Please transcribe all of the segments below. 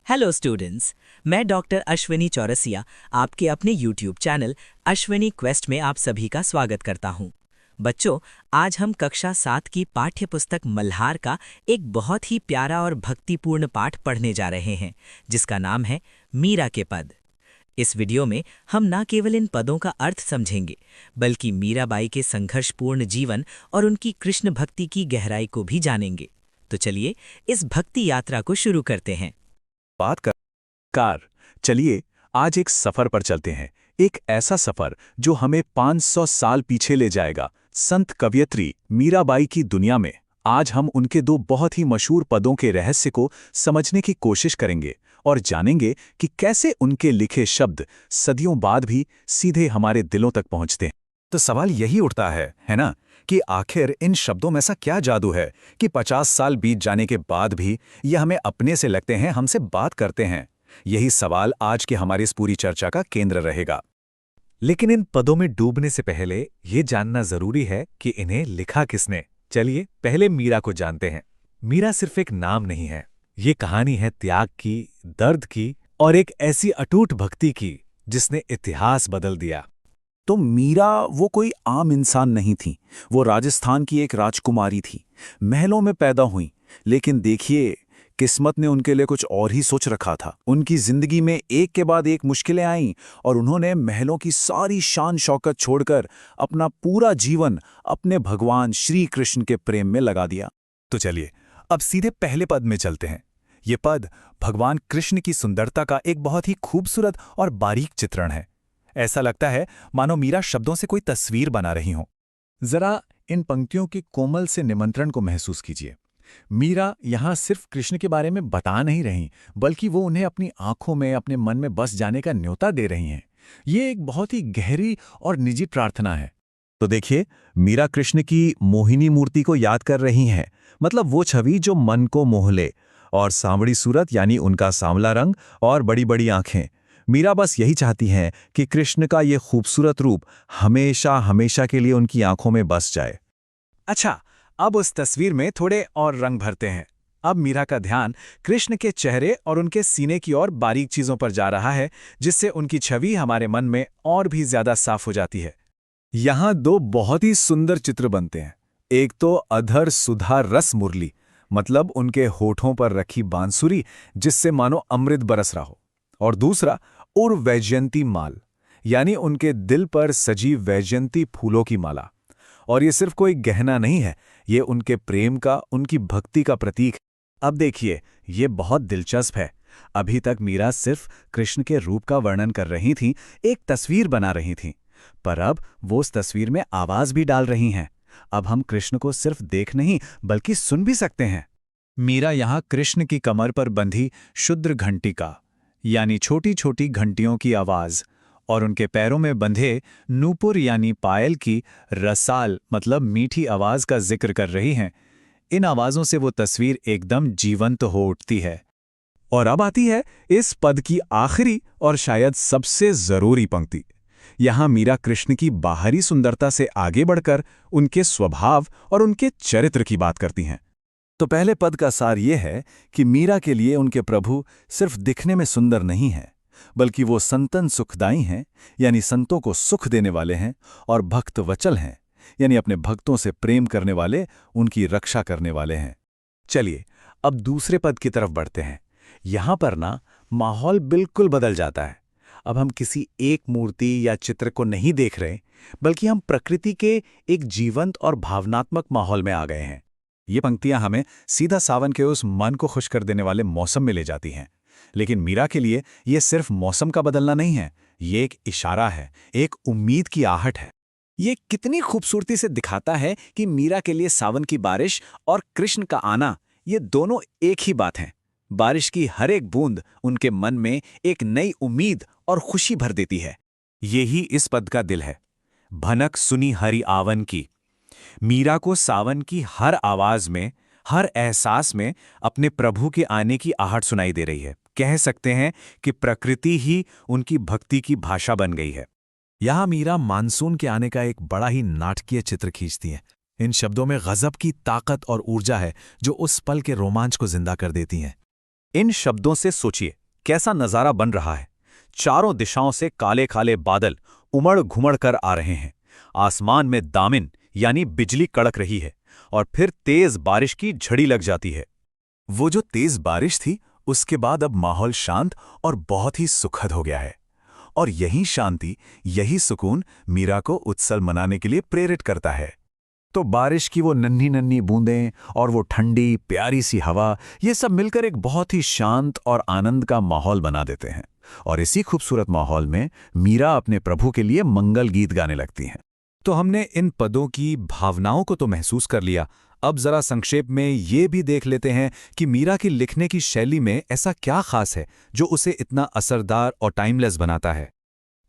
Hello students, मैं doctor Ashwini Chaurasia आपके अपने यूट्यूब चैनल अश्विनी क्वेस्ट में आप सभी का स्वागत करता हूं। बच्चों, आज हम कक्षा 7 की पाठ्य पुस्तक मल्हार का एक बहुत ही प्यारा और भक्तिपूर्ण पाठ पढ़ने जा रहे हैं, जिसका नाम है मीरा के पद। इस वीडियो में हम न केवल इन पदों का अर्थ समझेंगे, बल्कि मीराबाई के संघर्षपूर्ण जीवन और उनकी कृष्ण भक्ति की गहराई को भी जानेंगे। तो चलिए इस भक्ति यात्रा को शुरू करते हैं। बात कर चलिए आज एक सफर पर चलते हैं। एक ऐसा सफर जो हमें 500 साल पीछे ले जाएगा, संत कवयित्री मीराबाई की दुनिया में। आज हम उनके दो बहुत ही मशहूर पदों के रहस्य को समझने की कोशिश करेंगे और जानेंगे कि कैसे उनके लिखे शब्द सदियों बाद भी सीधे हमारे दिलों तक पहुंचते हैं। तो सवाल यही उठता है ना, कि आखिर इन शब्दों में ऐसा क्या जादू है कि 50 साल बीत जाने के बाद भी ये हमें अपने से लगते हैं, हमसे बात करते हैं। यही सवाल आज की हमारी इस पूरी चर्चा का केंद्र रहेगा। लेकिन इन पदों में डूबने से पहले ये जानना जरूरी है कि इन्हें लिखा किसने। चलिए पहले मीरा को जानते हैं। मीरा सिर्फ एक नाम नहीं है, ये कहानी है त्याग की, दर्द की और एक ऐसी अटूट भक्ति की जिसने इतिहास बदल दिया। तो मीरा वो कोई आम इंसान नहीं थी, वो राजस्थान की एक राजकुमारी थी। महलों में पैदा हुई, लेकिन देखिए किस्मत ने उनके लिए कुछ और ही सोच रखा था। उनकी जिंदगी में एक के बाद एक मुश्किलें आईं और उन्होंने महलों की सारी शान शौकत छोड़कर अपना पूरा जीवन अपने भगवान श्री कृष्ण के प्रेम में लगा दिया। तो चलिए अब सीधे पहले पद में चलते हैं। ये पद भगवान कृष्ण की सुंदरता का एक बहुत ही खूबसूरत और बारीक चित्रण है। ऐसा लगता है मानो मीरा शब्दों से कोई तस्वीर बना रही हो। जरा इन पंक्तियों के कोमल से निमंत्रण को महसूस कीजिए। मीरा यहां सिर्फ कृष्ण के बारे में बता नहीं रही, बल्कि वो उन्हें अपनी आंखों में, अपने मन में बस जाने का न्योता दे रही हैं। ये एक बहुत ही गहरी और निजी प्रार्थना है। तो देखिए, मीरा कृष्ण की मोहिनी मूर्ति को याद कर रही हैं, मतलब वो छवि जो मन को मोह ले। और सांवड़ी सूरत यानी उनका सांवला रंग और बड़ी बड़ी आंखें। मीरा बस यही चाहती हैं कि कृष्ण का ये खूबसूरत रूप हमेशा हमेशा के लिए उनकी आंखों में बस जाए। अच्छा, अब उस तस्वीर में थोड़े और रंग भरते हैं। अब मीरा का ध्यान कृष्ण के चेहरे और उनके सीने की ओर बारीक चीजों पर जा रहा है, जिससे उनकी छवि हमारे मन में और भी ज्यादा साफ हो जाती है। यहाँ दो बहुत ही सुंदर चित्र बनते हैं। एक तो अधर सुधा रस मुरली, मतलब उनके होठों पर रखी बांसुरी जिससे मानो अमृत बरस रहा हो, और दूसरा उर वैजयंती माल, यानी उनके दिल पर सजी वैजयंती फूलों की माला। और ये सिर्फ कोई गहना नहीं है, ये उनके प्रेम का, उनकी भक्ति का प्रतीक है। अब देखिए, ये बहुत दिलचस्प है। अभी तक मीरा सिर्फ कृष्ण के रूप का वर्णन कर रही थी, एक तस्वीर बना रही थी, पर अब वो उस तस्वीर में आवाज भी डाल रही हैं। अब हम कृष्ण को सिर्फ देख नहीं बल्कि सुन भी सकते हैं। मीरा यहाँ कृष्ण की कमर पर बंधी शुद्र घंटिका, यानी छोटी छोटी घंटियों की आवाज, और उनके पैरों में बंधे नूपुर यानी पायल की रसाल मतलब मीठी आवाज का जिक्र कर रही हैं। इन आवाजों से वो तस्वीर एकदम जीवंत हो उठती है। और अब आती है इस पद की आखिरी और शायद सबसे जरूरी पंक्ति। यहाँ मीरा कृष्ण की बाहरी सुंदरता से आगे बढ़कर उनके स्वभाव और उनके चरित्र की बात करती हैं। तो पहले पद का सार ये है कि मीरा के लिए उनके प्रभु सिर्फ दिखने में सुंदर नहीं हैं, बल्कि वो संतन सुखदाई हैं, यानी संतों को सुख देने वाले हैं, और भक्त वचल हैं, यानी अपने भक्तों से प्रेम करने वाले, उनकी रक्षा करने वाले हैं। चलिए अब दूसरे पद की तरफ बढ़ते हैं। यहां पर ना माहौल बिल्कुल बदल जाता है। अब हम किसी एक मूर्ति या चित्र को नहीं देख रहे, बल्कि हम प्रकृति के एक जीवंत और भावनात्मक माहौल में आ गए हैं। ये पंक्तियां हमें सीधा सावन के उस मन को खुश कर देने वाले मौसम में ले जाती हैं। लेकिन मीरा के लिए ये सिर्फ मौसम का बदलना नहीं है, ये एक इशारा है, एक उम्मीद की आहट है। ये कितनी खूबसूरती से दिखाता है कि मीरा के लिए सावन की बारिश और कृष्ण का आना, ये दोनों एक ही बात हैं। बारिश की हर एक बूंद उनके मन में एक नई उम्मीद और खुशी भर देती है। यही इस पद का दिल है। भनक सुनी हरि आवन की। मीरा को सावन की हर आवाज में, हर एहसास में अपने प्रभु के आने की आहट सुनाई दे रही है। कह सकते हैं कि प्रकृति ही उनकी भक्ति की भाषा बन गई है। यहां मीरा मानसून के आने का एक बड़ा ही नाटकीय चित्र खींचती हैं। इन शब्दों में गजब की ताकत और ऊर्जा है जो उस पल के रोमांच को जिंदा कर देती हैं। इन शब्दों से सोचिए कैसा नजारा बन रहा है। चारों दिशाओं से काले काले बादल उमड़ घुमड़ कर आ रहे हैं। आसमान में दामिन यानी बिजली कड़क रही है और फिर तेज बारिश की झड़ी लग जाती है। वो जो तेज बारिश थी, उसके बाद अब माहौल शांत और बहुत ही सुखद हो गया है। और यही शांति, यही सुकून मीरा को उत्सव मनाने के लिए प्रेरित करता है। तो बारिश की वो नन्ही नन्ही बूंदें और वो ठंडी प्यारी सी हवा, ये सब मिलकर एक बहुत ही शांत और आनंद का माहौल बना देते हैं। और इसी खूबसूरत माहौल में मीरा अपने प्रभु के लिए मंगल गीत गाने लगती हैं। तो हमने इन पदों की भावनाओं को तो महसूस कर लिया। अब जरा संक्षेप में ये भी देख लेते हैं कि मीरा की लिखने की शैली में ऐसा क्या खास है जो उसे इतना असरदार और टाइमलेस बनाता है।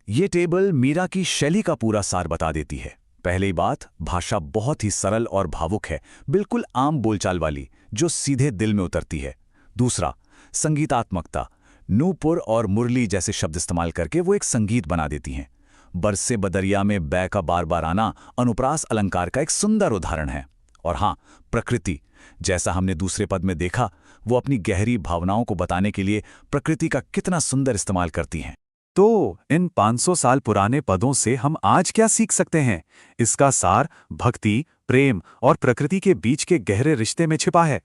ये टेबल मीरा की शैली का पूरा सार बता देती है। पहली बात, भाषा बहुत ही सरल और भावुक है, बिल्कुल आम बोलचाल वाली, जो सीधे दिल में उतरती है। दूसरा, संगीतात्मकता। नूपुर और मुरली जैसे शब्द इस्तेमाल करके वो एक संगीत बना देती हैं। बरसे बदरिया में बै का बार बार आना अनुप्रास अलंकार का एक सुंदर उदाहरण है। और हाँ, प्रकृति, जैसा हमने दूसरे पद में देखा, वो अपनी गहरी भावनाओं को बताने के लिए प्रकृति का कितना सुंदर इस्तेमाल करती हैं। तो इन 500 साल पुराने पदों से हम आज क्या सीख सकते हैं? इसका सार भक्ति, प्रेम और प्रकृति के बीच के गहरे रिश्ते में छिपा है।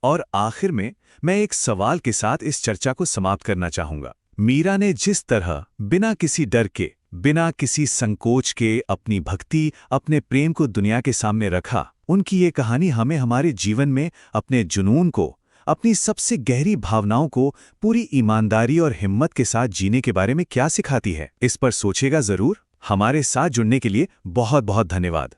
और आखिर में मैं एक सवाल के साथ इस चर्चा को समाप्त करना चाहूंगा। मीरा ने जिस तरह बिना किसी डर के, बिना किसी संकोच के अपनी भक्ति, अपने प्रेम को दुनिया के सामने रखा, उनकी ये कहानी हमें हमारे जीवन में अपने जुनून को, अपनी सबसे गहरी भावनाओं को पूरी ईमानदारी और हिम्मत के साथ जीने के बारे में क्या सिखाती है। इस पर सोचेगा जरूर। हमारे साथ जुड़ने के लिए बहुत बहुत धन्यवाद।